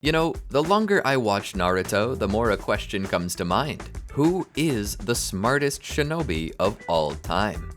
You know, the longer I watch Naruto, the more a question comes to mind. Who is the smartest shinobi of all time?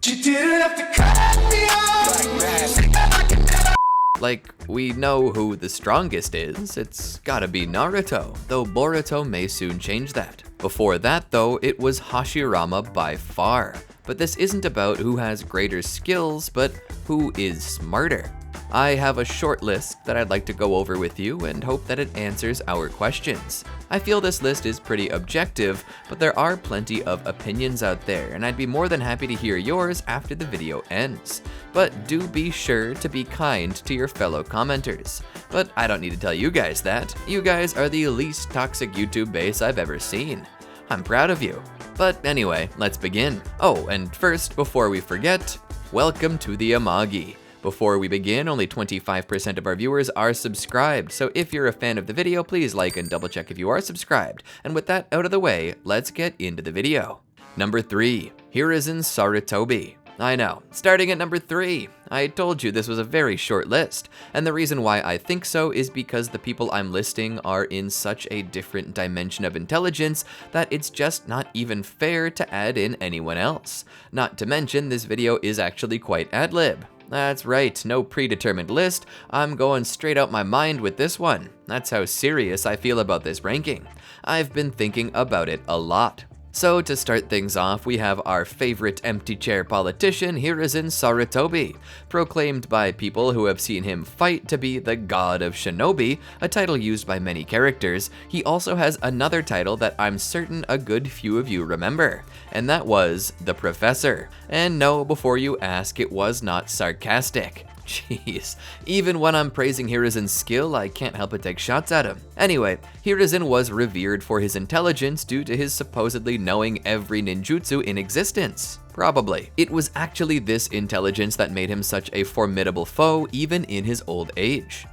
Like, we know who the strongest is, it's gotta be Naruto, though Boruto may soon change that. Before that though, it was Hashirama by far. But this isn't about who has greater skills, but who is smarter. I have a short list that I'd like to go over with you and hope that it answers our questions. I feel this list is pretty objective, but there are plenty of opinions out there, and I'd be more than happy to hear yours after the video ends. But do be sure to be kind to your fellow commenters. But I don't need to tell you guys that. You guys are the least toxic YouTube base I've ever seen. I'm proud of you. But anyway, let's begin. Oh, and first, before we forget, welcome to the Amagi. Before we begin, only 25% of our viewers are subscribed, so if you're a fan of the video, please like and double check if you are subscribed. And with that out of the way, let's get into the video. Number 3, Hiruzen Sarutobi. I know, starting at number 3. I told you this was a very short list, and the reason why I think so is because the people I'm listing are in such a different dimension of intelligence that it's just not even fair to add in anyone else. Not to mention, this video is actually quite ad-lib. That's right, no predetermined list, I'm going straight out my mind with this one. That's how serious I feel about this ranking. I've been thinking about it a lot. So to start things off, we have our favorite empty chair politician, Hiruzen Sarutobi. Proclaimed by people who have seen him fight to be the god of Shinobi, a title used by many characters, he also has another title that I'm certain a good few of you remember, and that was the Professor. And no, before you ask, it was not sarcastic. Jeez, even when I'm praising Hiruzen's skill, I can't help but take shots at him. Anyway, Hiruzen was revered for his intelligence due to his supposedly knowing every ninjutsu in existence. Probably. It was actually this intelligence that made him such a formidable foe even in his old age.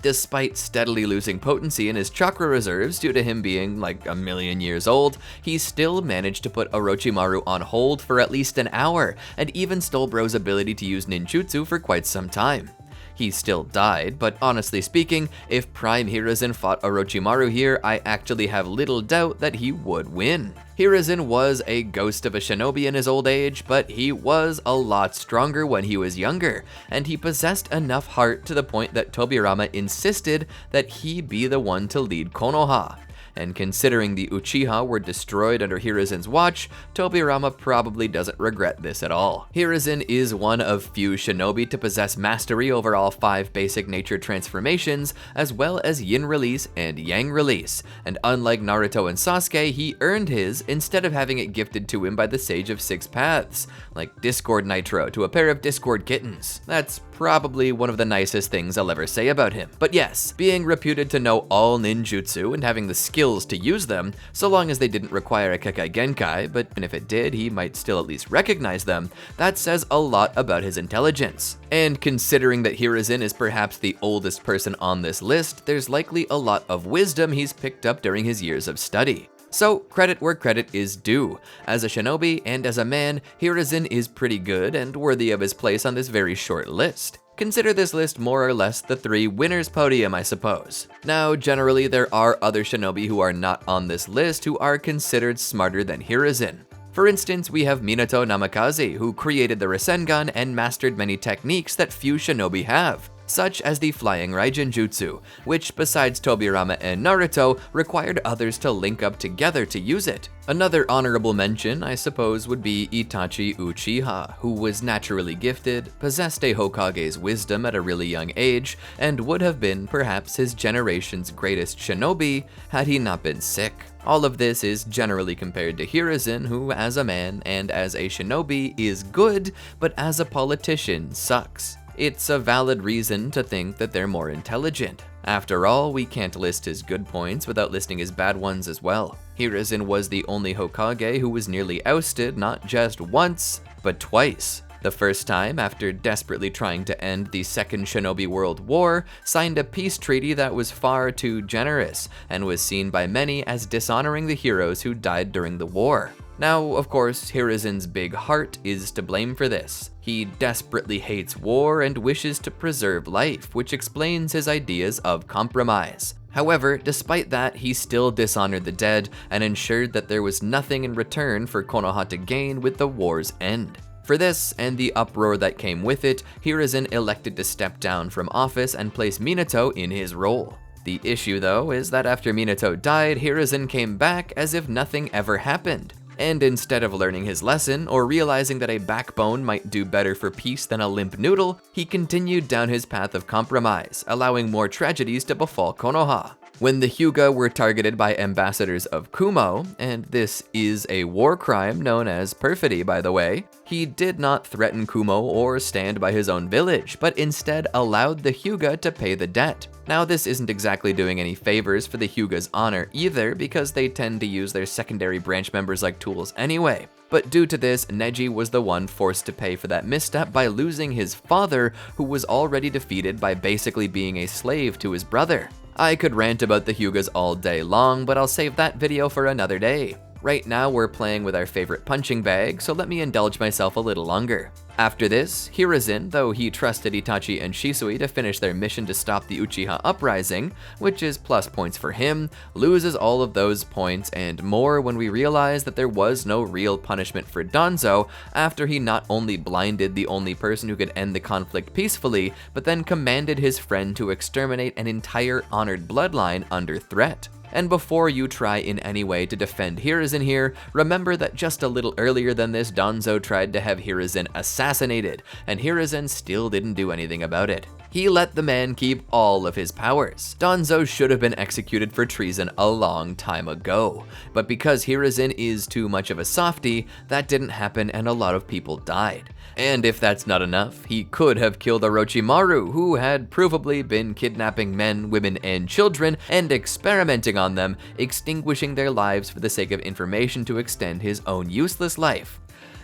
Despite steadily losing potency in his chakra reserves due to him being like 1,000,000 years old, he still managed to put Orochimaru on hold for at least an hour, and even stole Bro's ability to use ninjutsu for quite some time. He still died, but honestly speaking, if Prime Hiruzen fought Orochimaru here, I actually have little doubt that he would win. Hiruzen was a ghost of a shinobi in his old age, but he was a lot stronger when he was younger, and he possessed enough heart to the point that Tobirama insisted that he be the one to lead Konoha. And considering the Uchiha were destroyed under Hiruzen's watch, Tobirama probably doesn't regret this at all. Hiruzen is one of few shinobi to possess mastery over all 5 basic nature transformations, as well as Yin Release and Yang Release, and unlike Naruto and Sasuke, he earned his instead of having it gifted to him by the Sage of 6 Paths, like Discord Nitro to a pair of Discord kittens. That's probably one of the nicest things I'll ever say about him. But yes, being reputed to know all ninjutsu and having the skills to use them, so long as they didn't require a Kekai Genkai, but if it did, he might still at least recognize them, that says a lot about his intelligence. And considering that Hiruzen is perhaps the oldest person on this list, there's likely a lot of wisdom he's picked up during his years of study. So, credit where credit is due. As a shinobi and as a man, Hiruzen is pretty good and worthy of his place on this very short list. Consider this list more or less the 3 winners podium, I suppose. Now, generally there are other shinobi who are not on this list who are considered smarter than Hiruzen. For instance, we have Minato Namikaze, who created the Rasengan and mastered many techniques that few shinobi have, such as the Flying Raijin Jutsu, which besides Tobirama and Naruto, required others to link up together to use it. Another honorable mention, I suppose, would be Itachi Uchiha, who was naturally gifted, possessed a Hokage's wisdom at a really young age, and would have been perhaps his generation's greatest shinobi had he not been sick. All of this is generally compared to Hiruzen, who as a man and as a shinobi is good, but as a politician sucks. It's a valid reason to think that they're more intelligent. After all, we can't list his good points without listing his bad ones as well. Hiruzen was the only Hokage who was nearly ousted not just once, but twice. The first time, after desperately trying to end the Second Shinobi World War, signed a peace treaty that was far too generous, and was seen by many as dishonoring the heroes who died during the war. Now, of course, Hiruzen's big heart is to blame for this. He desperately hates war and wishes to preserve life, which explains his ideas of compromise. However, despite that, he still dishonored the dead and ensured that there was nothing in return for Konoha to gain with the war's end. For this, and the uproar that came with it, Hiruzen elected to step down from office and place Minato in his role. The issue though is that after Minato died, Hiruzen came back as if nothing ever happened. And instead of learning his lesson, or realizing that a backbone might do better for peace than a limp noodle, he continued down his path of compromise, allowing more tragedies to befall Konoha. When the Hyuga were targeted by ambassadors of Kumo, and this is a war crime known as perfidy by the way, he did not threaten Kumo or stand by his own village, but instead allowed the Hyuga to pay the debt. Now this isn't exactly doing any favors for the Hyuga's honor either, because they tend to use their secondary branch members like tools anyway. But due to this, Neji was the one forced to pay for that misstep by losing his father, who was already defeated by basically being a slave to his brother. I could rant about the Hyugas all day long, but I'll save that video for another day. Right now we're playing with our favorite punching bag, so let me indulge myself a little longer. After this, Hiruzen, though he trusted Itachi and Shisui to finish their mission to stop the Uchiha uprising, which is plus points for him, loses all of those points and more when we realize that there was no real punishment for Danzo after he not only blinded the only person who could end the conflict peacefully, but then commanded his friend to exterminate an entire honored bloodline under threat. And before you try in any way to defend Hiruzen here, remember that just a little earlier than this, Danzo tried to have Hiruzen assassinated, and Hiruzen still didn't do anything about it. He let the man keep all of his powers. Danzo should have been executed for treason a long time ago, but because Hiruzen is too much of a softie, that didn't happen and a lot of people died. And if that's not enough, he could have killed Orochimaru, who had provably been kidnapping men, women, and children and experimenting on them, extinguishing their lives for the sake of information to extend his own useless life.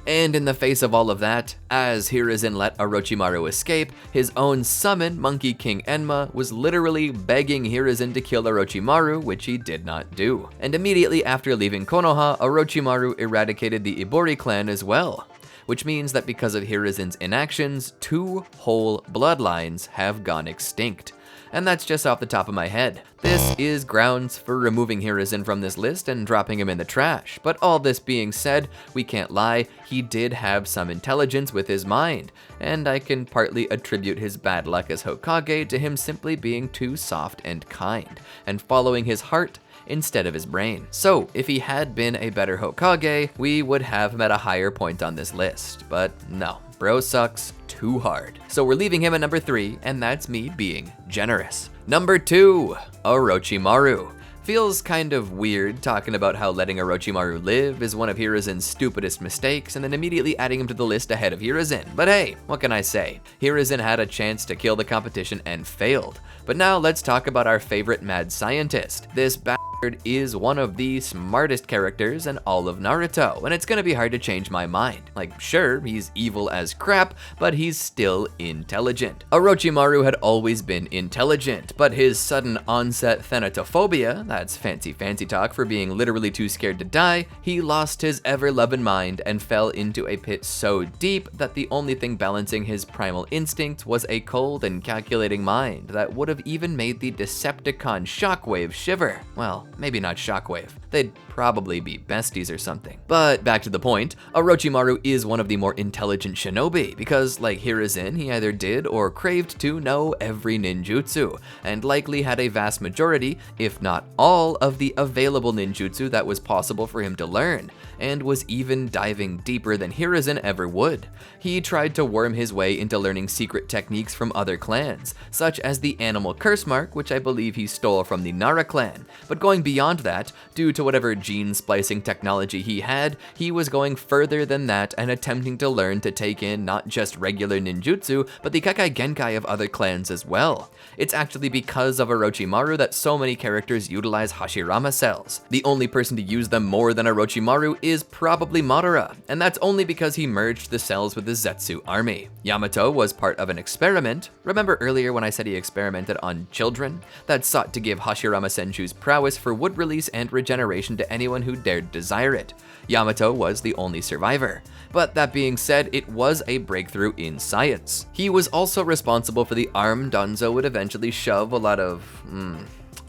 And in the face of all of that, as Hiruzen let Orochimaru escape, his own summon, Monkey King Enma, was literally begging Hiruzen to kill Orochimaru, which he did not do. And immediately after leaving Konoha, Orochimaru eradicated the Ibori clan as well. Which means that because of Hiruzen's inactions, 2 whole bloodlines have gone extinct. And that's just off the top of my head. This is grounds for removing Hiruzen from this list and dropping him in the trash. But all this being said, we can't lie, he did have some intelligence with his mind, and I can partly attribute his bad luck as Hokage to him simply being too soft and kind, and following his heart instead of his brain. So if he had been a better Hokage, we would have him at a higher point on this list, but no, bro sucks too hard. So we're leaving him at number 3, and that's me being generous. Number 2, Orochimaru. Feels kind of weird talking about how letting Orochimaru live is one of Hiruzen's stupidest mistakes and then immediately adding him to the list ahead of Hiruzen. But hey, what can I say? Hiruzen had a chance to kill the competition and failed. But now let's talk about our favorite mad scientist. This bastard is one of the smartest characters in all of Naruto, and it's gonna be hard to change my mind. Like, sure, he's evil as crap, but he's still intelligent. Orochimaru had always been intelligent, but his sudden onset thanatophobia, that's fancy talk for being literally too scared to die, he lost his ever-loving mind and fell into a pit so deep that the only thing balancing his primal instinct was a cold and calculating mind that would have even made the Decepticon Shockwave shiver. Well, maybe not Shockwave. They'd probably be besties or something. But back to the point, Orochimaru is one of the more intelligent shinobi because, like Hiruzen, he either did or craved to know every ninjutsu, and likely had a vast majority, if not all, of the available ninjutsu that was possible for him to learn, and was even diving deeper than Hiruzen ever would. He tried to worm his way into learning secret techniques from other clans, such as the Animal Curse Mark, which I believe he stole from the Nara clan. But going beyond that, due to whatever gene splicing technology he had, he was going further than that and attempting to learn to take in not just regular ninjutsu, but the Kekai Genkai of other clans as well. It's actually because of Orochimaru that so many characters utilize Hashirama cells. The only person to use them more than Orochimaru is probably Madara, and that's only because he merged the cells with the Zetsu army. Yamato was part of an experiment. Remember earlier when I said he experimented on children? That sought to give Hashirama Senju's prowess for wood release and regeneration to anyone who dared desire it. Yamato was the only survivor. But that being said, it was a breakthrough in science. He was also responsible for the arm Danzo would eventually shove a lot of,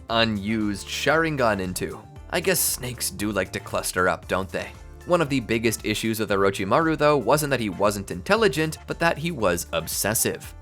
unused Sharingan into. I guess snakes do like to cluster up, don't they? One of the biggest issues with Orochimaru though wasn't that he wasn't intelligent, but that he was obsessive.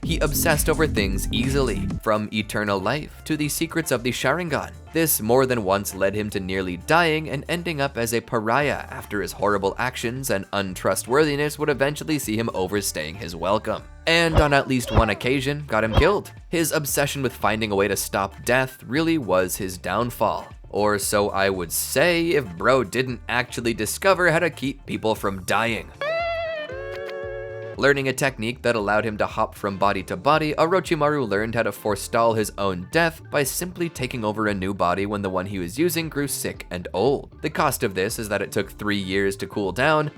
He obsessed over things easily, from eternal life to the secrets of the Sharingan. This more than once led him to nearly dying and ending up as a pariah after his horrible actions and untrustworthiness would eventually see him overstaying his welcome. And on at least one occasion, got him killed. His obsession with finding a way to stop death really was his downfall. Or so I would say if bro didn't actually discover how to keep people from dying. Learning a technique that allowed him to hop from body to body, Orochimaru learned how to forestall his own death by simply taking over a new body when the one he was using grew sick and old. The cost of this is that it took 3 years to cool down,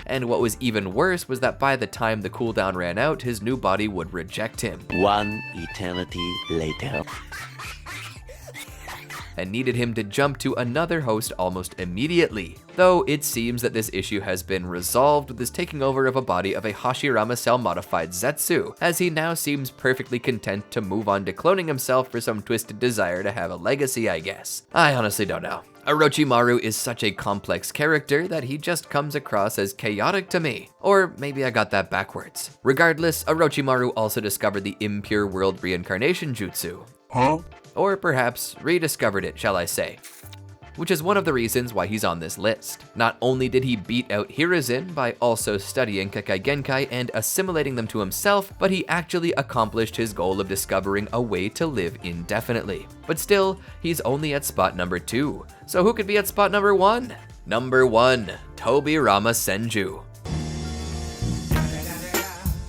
and what was even worse was that by the time the cooldown ran out, his new body would reject him. One eternity later. And needed him to jump to another host almost immediately. Though it seems that this issue has been resolved with his taking over of a body of a Hashirama cell-modified Zetsu, as he now seems perfectly content to move on to cloning himself for some twisted desire to have a legacy, I guess. I honestly don't know. Orochimaru is such a complex character that he just comes across as chaotic to me. Or maybe I got that backwards. Regardless, Orochimaru also discovered the impure world reincarnation jutsu. Huh? Or perhaps rediscovered it, shall I say. Which is one of the reasons why he's on this list. Not only did he beat out Hiruzen by also studying Kekkei Genkai and assimilating them to himself, but he actually accomplished his goal of discovering a way to live indefinitely. But still, he's only at spot number 2. So who could be at spot number 1? Number 1, Tobirama Senju.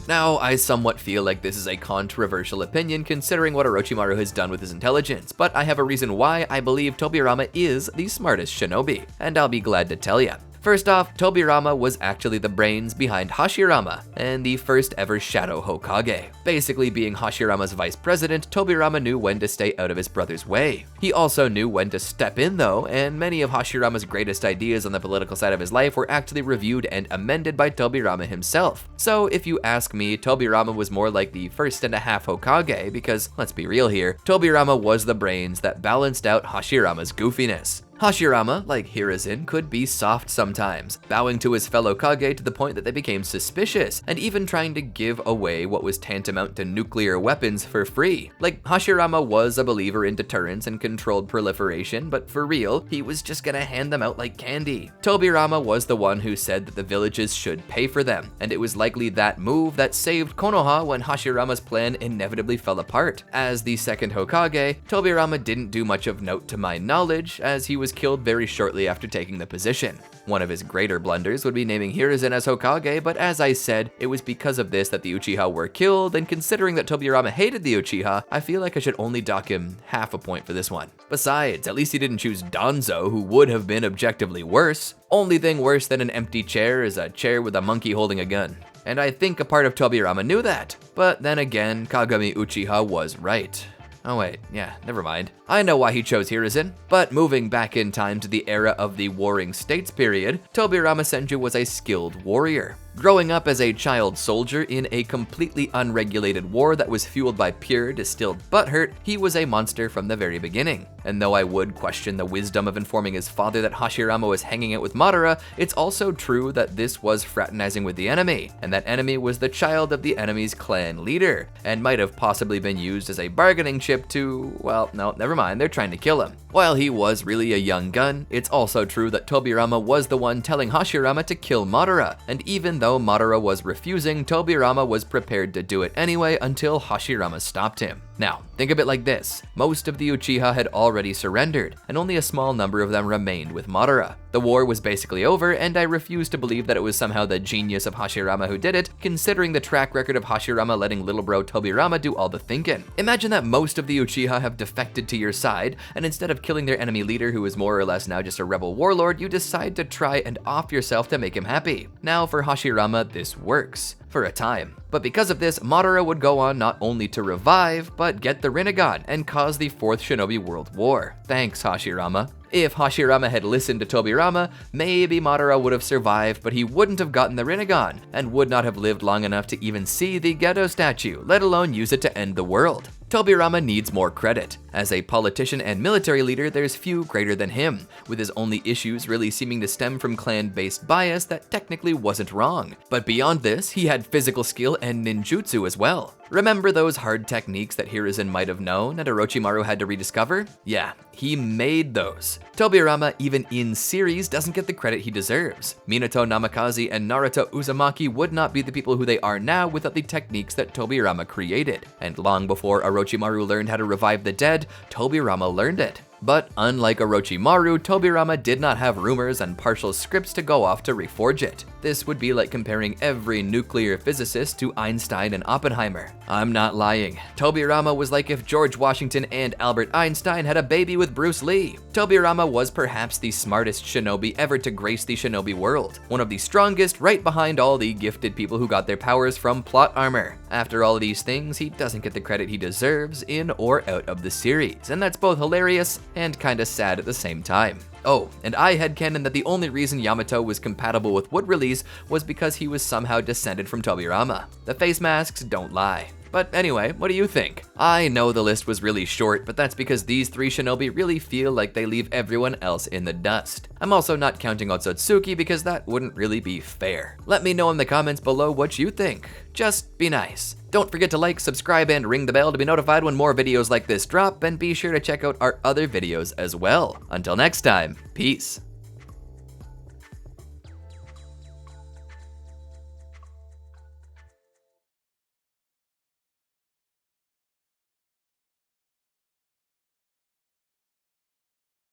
Now, I somewhat feel like this is a controversial opinion considering what Orochimaru has done with his intelligence, but I have a reason why I believe Tobirama is the smartest shinobi, and I'll be glad to tell ya. First off, Tobirama was actually the brains behind Hashirama, and the first ever Shadow Hokage. Basically being Hashirama's vice president, Tobirama knew when to stay out of his brother's way. He also knew when to step in though, and many of Hashirama's greatest ideas on the political side of his life were actually reviewed and amended by Tobirama himself. So if you ask me, Tobirama was more like the first and a half Hokage because, let's be real here, Tobirama was the brains that balanced out Hashirama's goofiness. Hashirama, like Hiruzen, could be soft sometimes, bowing to his fellow Kage to the point that they became suspicious, and even trying to give away what was tantamount to nuclear weapons for free. Like, Hashirama was a believer in deterrence and controlled proliferation, but for real, he was just gonna hand them out like candy. Tobirama was the one who said that the villages should pay for them, and it was likely that move that saved Konoha when Hashirama's plan inevitably fell apart. As the second Hokage, Tobirama didn't do much of note to my knowledge, as he was killed very shortly after taking the position. One of his greater blunders would be naming Hiruzen as Hokage, but as I said, it was because of this that the Uchiha were killed, and considering that Tobirama hated the Uchiha, I feel like I should only dock him half a point for this one. Besides, at least he didn't choose Danzo, who would have been objectively worse. Only thing worse than an empty chair is a chair with a monkey holding a gun. And I think a part of Tobirama knew that. But then again, Kagami Uchiha was right. Oh wait, yeah, never mind. I know why he chose Hiruzen, but moving back in time to the era of the Warring States period, Tobirama Senju was a skilled warrior. Growing up as a child soldier in a completely unregulated war that was fueled by pure distilled butthurt, he was a monster from the very beginning. And though I would question the wisdom of informing his father that Hashirama was hanging out with Madara, it's also true that this was fraternizing with the enemy, and that enemy was the child of the enemy's clan leader, and might have possibly been used as a bargaining chip to, well, no, never mind, they're trying to kill him. While he was really a young gun, it's also true that Tobirama was the one telling Hashirama to kill Madara, and even though Madara was refusing, Tobirama was prepared to do it anyway until Hashirama stopped him. Now, think of it like this. Most of the Uchiha had already surrendered, and only a small number of them remained with Madara. The war was basically over, and I refuse to believe that it was somehow the genius of Hashirama who did it, considering the track record of Hashirama letting little bro Tobirama do all the thinking. Imagine that most of the Uchiha have defected to your side, and instead of killing their enemy leader who is more or less now just a rebel warlord, you decide to try and off yourself to make him happy. Now for Hashirama, this works. For a time. But because of this, Madara would go on not only to revive, but get the Rinnegan and cause the 4th Shinobi World War. Thanks, Hashirama. If Hashirama had listened to Tobirama, maybe Madara would have survived, but he wouldn't have gotten the Rinnegan, and would not have lived long enough to even see the Gedo statue, let alone use it to end the world. Tobirama needs more credit. As a politician and military leader, there's few greater than him, with his only issues really seeming to stem from clan-based bias that technically wasn't wrong. But beyond this, he had physical skill and ninjutsu as well. Remember those hard techniques that Hiruzen might have known and Orochimaru had to rediscover? Yeah, he made those. Tobirama, even in series, doesn't get the credit he deserves. Minato Namikaze and Naruto Uzumaki would not be the people who they are now without the techniques that Tobirama created. And long before Orochimaru learned how to revive the dead, Tobirama learned it. But unlike Orochimaru, Tobirama did not have rumors and partial scripts to go off to reforge it. This would be like comparing every nuclear physicist to Einstein and Oppenheimer. I'm not lying. Tobirama was like if George Washington and Albert Einstein had a baby with Bruce Lee. Tobirama was perhaps the smartest shinobi ever to grace the shinobi world. One of the strongest, right behind all the gifted people who got their powers from plot armor. After all of these things, he doesn't get the credit he deserves in or out of the series, and that's both hilarious and kinda sad at the same time. Oh, and I headcanon that the only reason Yamato was compatible with Wood Release was because he was somehow descended from Tobirama. The face masks don't lie. But anyway, what do you think? I know the list was really short, but that's because these three shinobi really feel like they leave everyone else in the dust. I'm also not counting Otsutsuki because that wouldn't really be fair. Let me know in the comments below what you think. Just be nice. Don't forget to like, subscribe, and ring the bell to be notified when more videos like this drop, and be sure to check out our other videos as well. Until next time, peace.